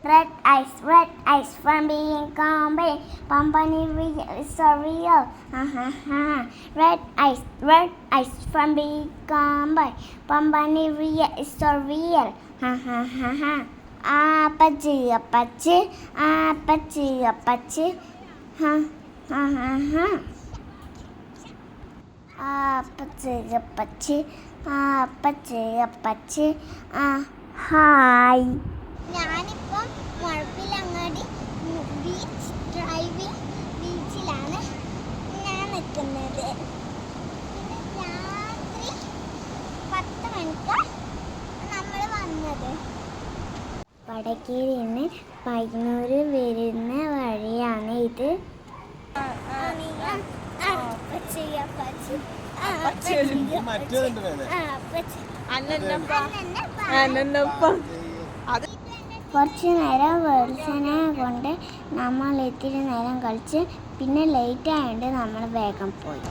red eyes from being combined. Pumpany is so real. Red eyes from being combined. Pumpany is so real. Apache, apache, apache, apache. Apache, apache, apache, apache. Hi. ഞാനിപ്പം Muzhappilangad beach driving ബീച്ചിലാണ് ഞാൻ നിൽക്കുന്നത്. പിന്നെ രാത്രി 10 മണിക്ക് നമ്മൾ വന്നത്. വടക്കേയിൽ നിന്ന് പയ്യന്നൂർ വരുന്ന വഴിയാണ് ഇത്. കുറച്ച് നേരം വെളിച്ചെണ്ണ കൊണ്ട് നമ്മൾ ഇത്തിരി നേരം കളിച്ച് പിന്നെ ലേറ്റ് ആയതുകൊണ്ട് നമ്മൾ വേഗം പോയി.